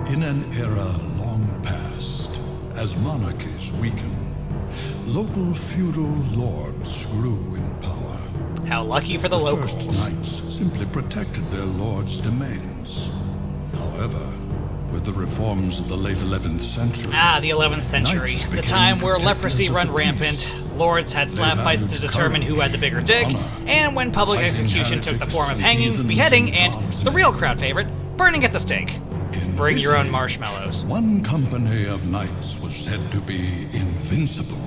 In an era long past, as monarchies weakened, local feudal lords grew in power. How lucky for the locals. First knights simply protected their lords' domains. However, with the reforms of the late 11th century... The 11th century. The time where leprosy run rampant, lords had slap fights to determine who had the bigger dick, and when public execution took the form of hanging, beheading, and, the real crowd favorite, burning at the stake. Bring your own marshmallows. One company of knights was said to be invincible,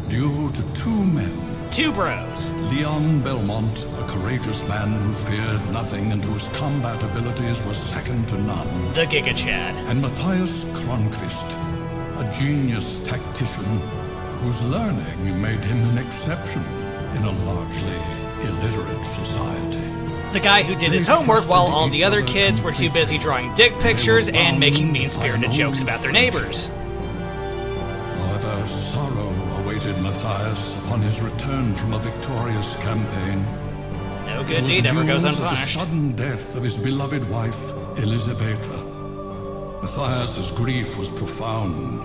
due to two men. Two bros. Leon Belmont, a courageous man who feared nothing and whose combat abilities were second to none. The Giga Chad. And Matthias Kronqvist, a genius tactician whose learning made him an exception in a largely illiterate society. The guy who did his homework while all the other kids were too busy drawing dick pictures and making mean-spirited jokes about their neighbors. However, sorrow awaited Matthias upon his return from a victorious campaign. No good deed ever goes unpunished. The sudden death of his beloved wife, Elisabetta. Matthias's grief was profound,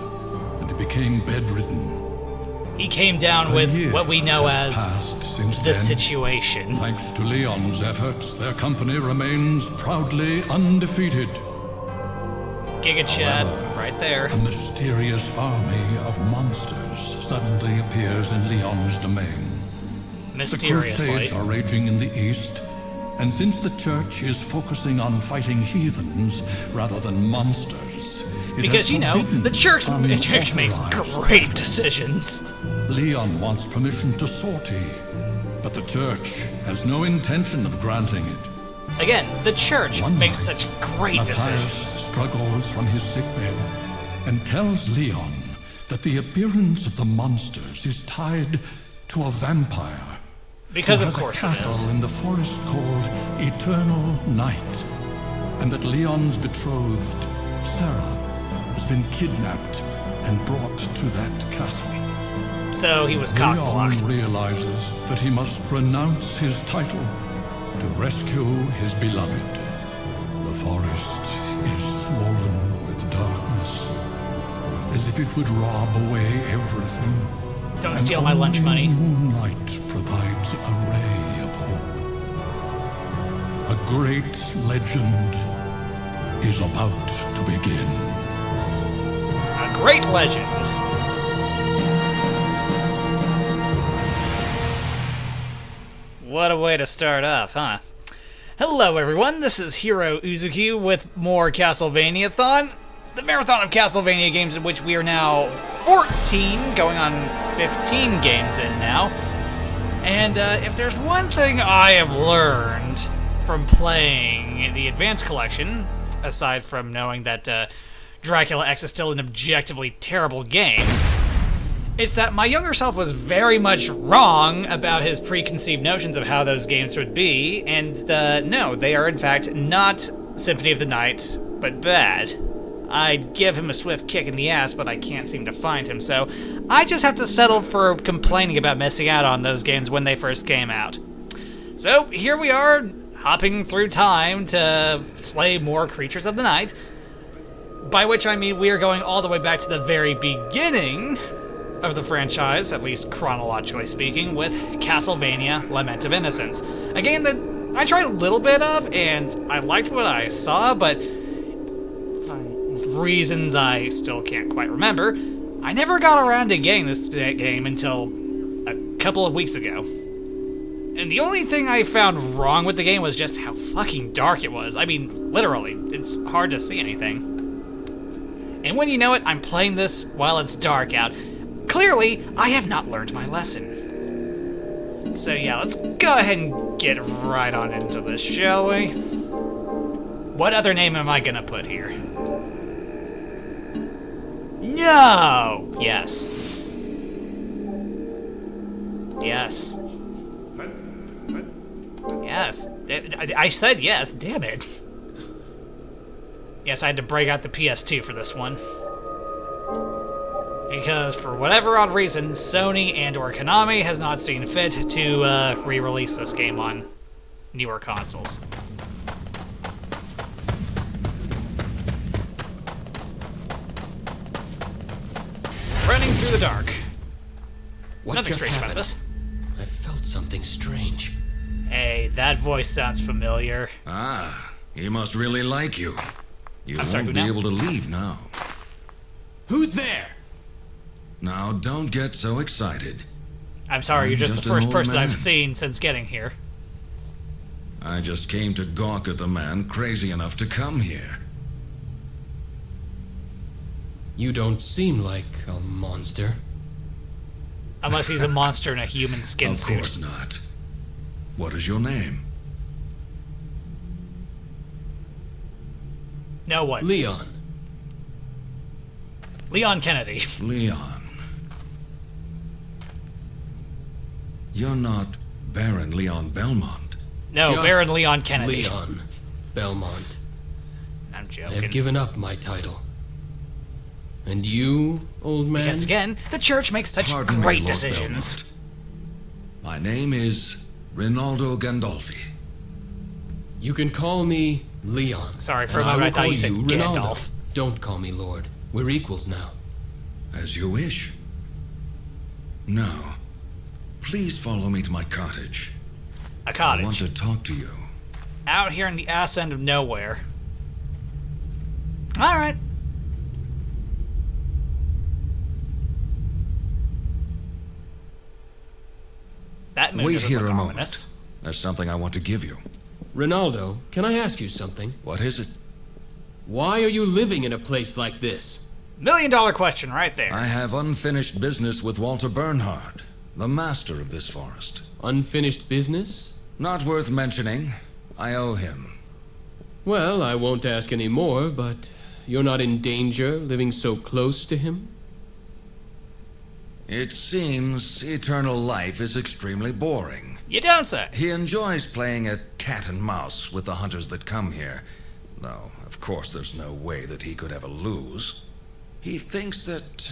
and he became bedridden. He came down with what we know as the situation. Thanks to Leon's efforts, their company remains proudly undefeated. Giga Chad, right there. A mysterious army of monsters suddenly appears in Leon's domain. Mysteriously. The Crusades are raging in the east, and since the church is focusing on fighting heathens rather than monsters, because, you know, the church makes great decisions. Leon wants permission to sortie, but the church has no intention of granting it. Again, the church makes such great Matthias decisions. Struggles from his sickbed and tells Leon that the appearance of the monsters is tied to a vampire. Because who of has course a castle it is. in the forest called Eternal Night, and that Leon's betrothed, Sarah, has been kidnapped and brought to that castle. So he was cock-blocked. Leon realizes that he must renounce his title to rescue his beloved. The forest is swollen with darkness, as if it would rob away everything. Don't steal my lunch money. Moonlight provides a ray of hope. A great legend is about to begin. A great legend. What a way to start off, huh? Hello everyone, this is Heero Uzuki with more Castlevaniathon, the marathon of Castlevania games in which we are now 14, going on 15 games in now. And if there's one thing I have learned from playing the Advanced Collection, aside from knowing that Dracula X is still an objectively terrible game, it's that my younger self was very much wrong about his preconceived notions of how those games would be, and no, they are in fact not Symphony of the Night, but bad. I'd give him a swift kick in the ass, but I can't seem to find him, so I just have to settle for complaining about missing out on those games when they first came out. So here we are, hopping through time to slay more creatures of the night, by which I mean we are going all the way back to the very beginning of the franchise, at least chronologically speaking, with Castlevania Lament of Innocence. A game that I tried a little bit of, and I liked what I saw, but for reasons I still can't quite remember, I never got around to getting this game until a couple of weeks ago. And the only thing I found wrong with the game was just how fucking dark it was. I mean, literally, it's hard to see anything. And when you know it, I'm playing this while it's dark out. Clearly, I have not learned my lesson. So yeah, let's go ahead and get right on into this, shall we? What other name am I gonna put here? No! Yes. Yes. Yes. I said yes, damn it. Yes, I had to break out the PS2 for this one. Because, for whatever odd reason, Sony and/or Konami has not seen fit to re-release this game on newer consoles. through the dark. What Nothing just strange about happened? this. I felt something strange. Hey, that voice sounds familiar. Ah, he must really like you. You I'm sorry, won't who be now? able to leave now. Who's there? Now, don't get so excited. I'm sorry, I'm you're just just the an first old person I've man. seen since getting here. I just came to gawk at the man crazy enough to come here. You don't seem like a monster. Unless he's a monster in a human skin Of suit. course not. What is your name? No one. Leon. Leon Kennedy. Leon. You're not Baron Leon Belmont. No, Just Baron Leon Kennedy. Leon Belmont. I'm I joking. have given up my title. And you, old man? Because again, the church makes such Pardon me, great Lord decisions. Belmont. My name is Rinaldo Gandolfi. You can call me Leon. Sorry, for a and moment I will thought call you said Rinaldo. Gandalf. Don't call me Lord. We're equals now. As you wish. Now, please follow me to my cottage. A I want cottage. to talk to you. Out here in the ass end of nowhere. Alright. That moon Wait doesn't here look a moment. ominous. There's something I want to give you. Rinaldo, can I ask you something? What is it? Why are you living in a place like this? $1 million question right there. I have unfinished business with Walter Bernhard, the master of this forest. Unfinished business? Not worth mentioning. I owe him. Well, I won't ask any more, but you're not in danger living so close to him? It seems eternal life is extremely boring. You don't say. He enjoys playing at cat and mouse with the hunters that come here. Though, of course, there's no way that he could ever lose. He thinks that,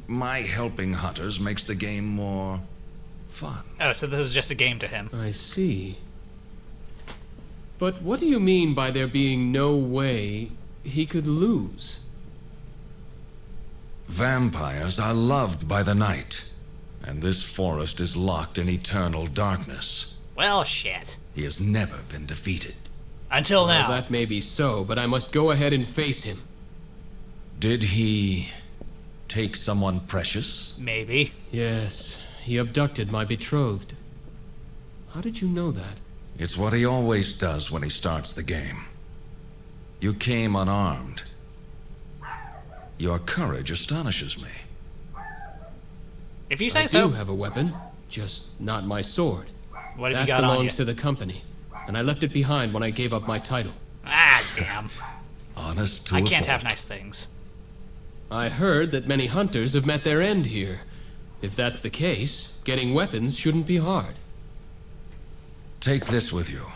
my helping hunters makes the game more fun. Oh, so this is just a game to him. I see. But what do you mean by there being no way he could lose? Vampires are loved by the night, and this forest is locked in eternal darkness. Well, shit. He has never been defeated. Until Well, now. that may be so, but I must go ahead and face him. Did he take someone precious? Maybe. Yes, he abducted my betrothed. How did you know that? It's what he always does when he starts the game. You came unarmed. Your courage astonishes me. If you say I so. do have a weapon, just not my sword. What have That you got on you? belongs to the company, and I left it behind when I gave up my title. Ah, damn. Honest to I a can't have fault. nice things. I heard that many hunters have met their end here. If that's the case, getting weapons shouldn't be hard. Take this with you.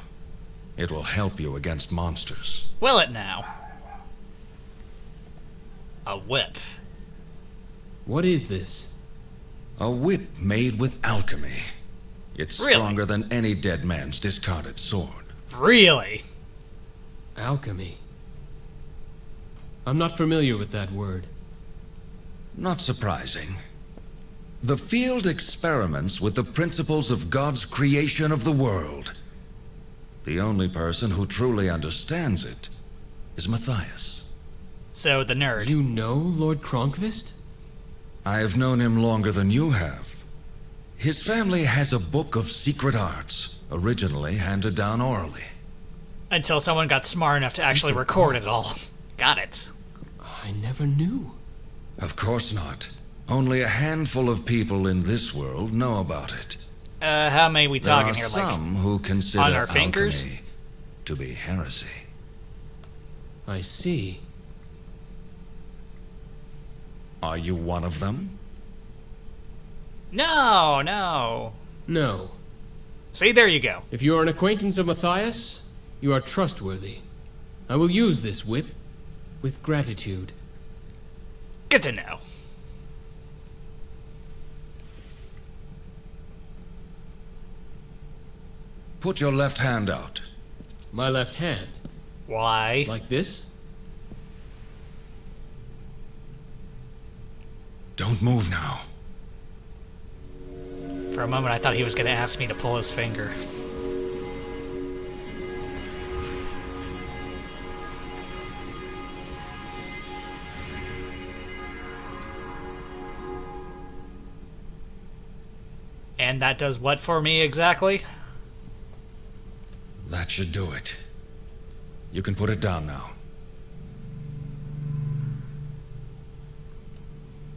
It will help you against monsters. Will it now? A whip. What is this? A whip made with alchemy. It's Really? stronger than any dead man's discarded sword. Really? Alchemy. I'm not familiar with that word. Not surprising. The field experiments with the principles of God's creation of the world. The only person who truly understands it is Matthias. So, the nerd. You know Lord Kronkvist? I have known him longer than you have. His family has a book of secret arts, originally handed down orally. Until someone got smart enough to actually Secret record it parts. all. Got it. I never knew. Of course not. Only a handful of people in this world know about it. How many we There talking are here? some who consider on our fingers? alchemy to be heresy. I see. Are you one of them? No, no. No. See, there you go. If you are an acquaintance of Matthias, you are trustworthy. I will use this whip with gratitude. Good to know. Put your left hand out. My left hand. Why? Like this? Don't move now. For a moment, I thought he was going to ask me to pull his finger. And that does what for me exactly? That should do it. You can put it down now.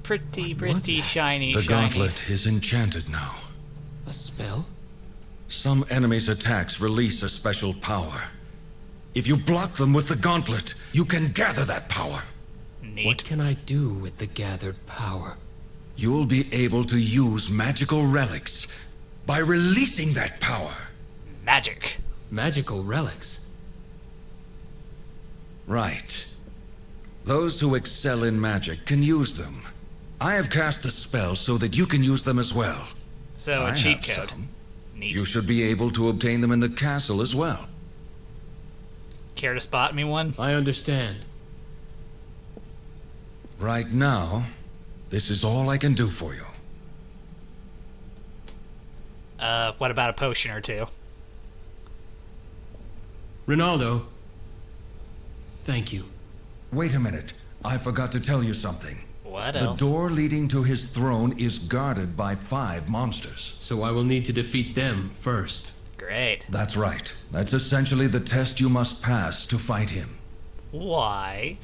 Pretty shiny. The gauntlet is enchanted now. A spell? Some enemies' attacks release a special power. If you block them with the gauntlet, you can gather that power. Neat. What can I do with the gathered power? You'll be able to use magical relics by releasing that power. Magic. Magical relics? Right. Those who excel in magic can use them. I have cast the spell so that you can use them as well. So I a cheat have code. some. Neat. You should be able to obtain them in the castle as well. Care to spot me one? I understand. Right now, this is all I can do for you. What about a potion or two? Ronaldo, thank you. Wait a minute. I forgot to tell you something. What The else? door leading to his throne is guarded by 5 monsters. So I will need to defeat them first. Great. That's right. That's essentially the test you must pass to fight him. Why?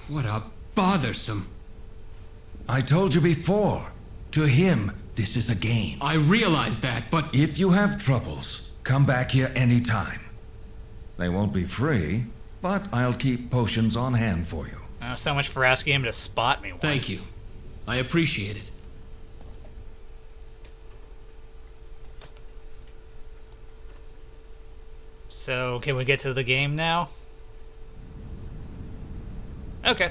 What a bothersome. I told you before. To him, this is a game. I realize that, but If you have troubles, come back here anytime. They won't be free, but I'll keep potions on hand for you. So much for asking him to spot me one. thank you. I appreciate it. So, can we get to the game now? Okay.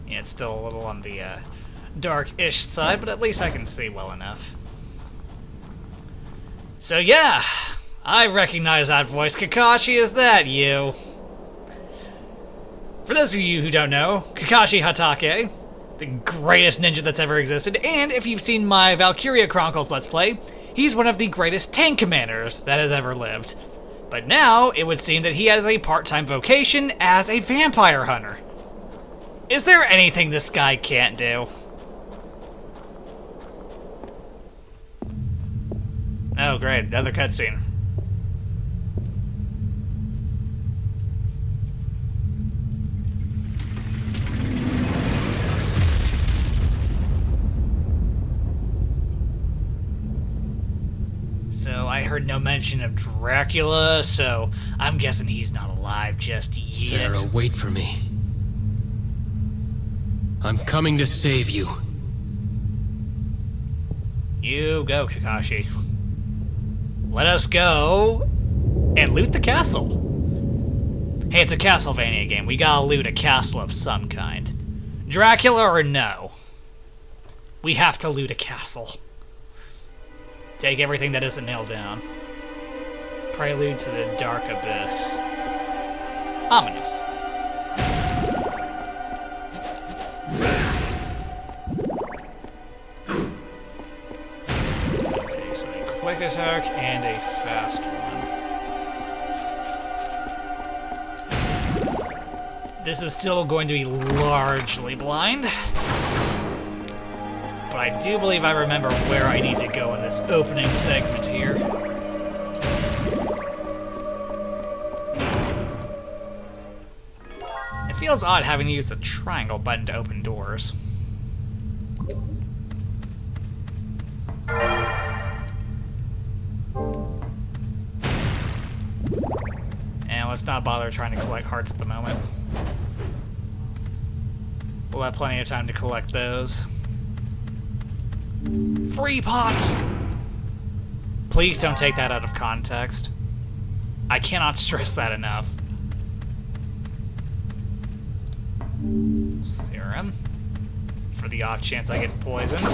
Yeah, it's still a little on the dark-ish side, but at least I can see well enough. So yeah, I recognize that voice. Kakashi, is that you? For those of you who don't know, Kakashi Hatake, the greatest ninja that's ever existed, and if you've seen my Valkyria Chronicles Let's Play, he's one of the greatest tank commanders that has ever lived. But now, it would seem that he has a part-time vocation as a vampire hunter. Is there anything this guy can't do? Oh great, another cutscene. So I heard no mention of Dracula, so I'm guessing he's not alive just yet. Sarah, wait for me. I'm coming to save you. You go, Kakashi. Let us go and loot the castle. Hey, it's a Castlevania game. We gotta loot a castle of some kind. Dracula or no? We have to loot a castle. Take everything that isn't nailed down. Prelude to the Dark Abyss. Ominous. Okay, so a quick attack and a fast one. This is still going to be largely blind. But I do believe I remember where I need to go in this opening segment here. It feels odd having to use the triangle button to open doors. And let's not bother trying to collect hearts at the moment. We'll have plenty of time to collect those. Free pot! Please don't take that out of context. I cannot stress that enough. Serum. For the off chance I get poisoned.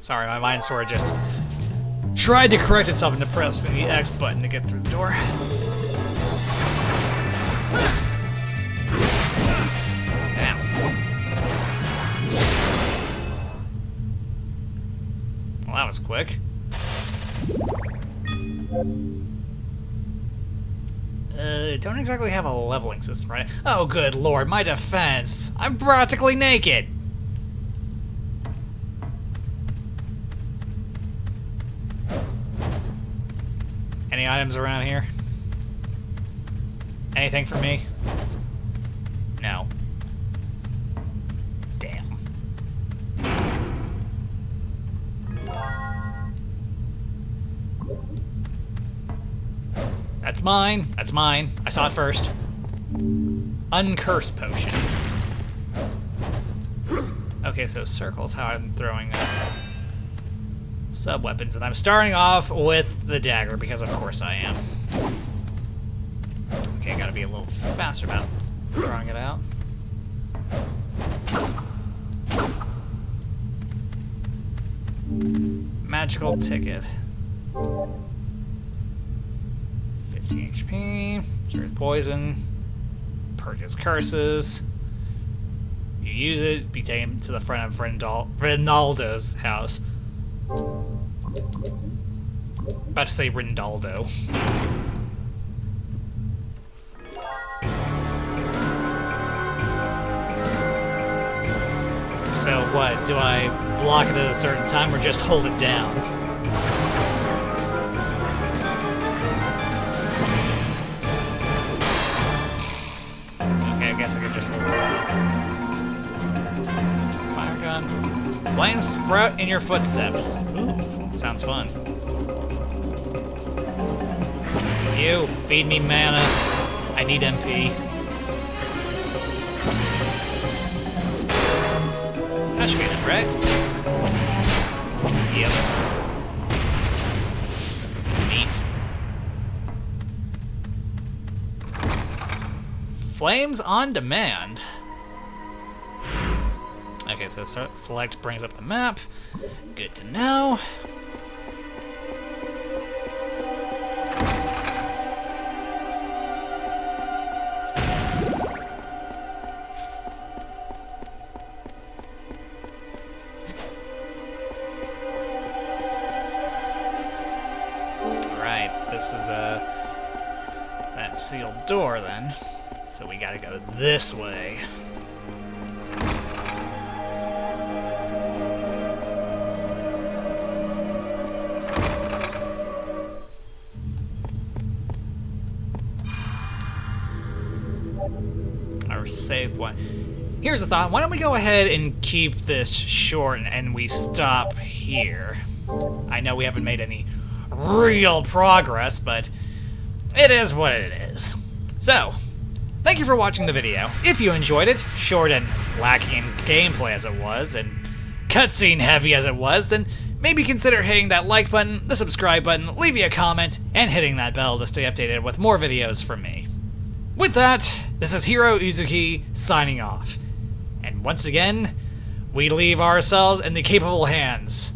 Sorry, my mind sort of just tried to correct itself into pressing the X button to get through the door. Damn. Well, that was quick. Don't exactly have a leveling system, right? Oh, good lord, my defense! I'm practically naked! Any items around here? Anything for me? No. Damn. That's mine. That's mine. I saw it first. Uncurse potion. Okay, so circles how I'm throwing sub-weapons, and I'm starting off with the dagger because of course I am. Okay, gotta be a little faster about throwing it out. Magical ticket. 15 HP, cures poison, purges curses. You use it, be taken to the front of Rinaldo's house. About to say Rindaldo. So what, do I block it at a certain time or just hold it down? Okay, I guess I could just hold it down. Fire gun. Flames sprout in your footsteps. Ooh, sounds fun. You, feed me mana. I need MP. That should be enough, right? Yep. Neat. Flames on demand. Okay, so select brings up the map. Good to know. This is that sealed door then. So we gotta go this way. Our save point. Here's a thought. Why don't we go ahead and keep this short and we stop here? I know we haven't made any real progress, but it is what it is. So, thank you for watching the video. If you enjoyed it, short and lacking in gameplay as it was, and cutscene heavy as it was, then maybe consider hitting that like button, the subscribe button, leave me a comment, and hitting that bell to stay updated with more videos from me. With that, this is Heero Uzuki signing off. And once again, we leave ourselves in the capable hands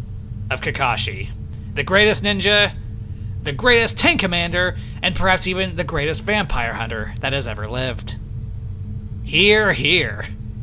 of Kakashi, the greatest ninja, the greatest tank commander, and perhaps even the greatest vampire hunter that has ever lived. Hear, hear.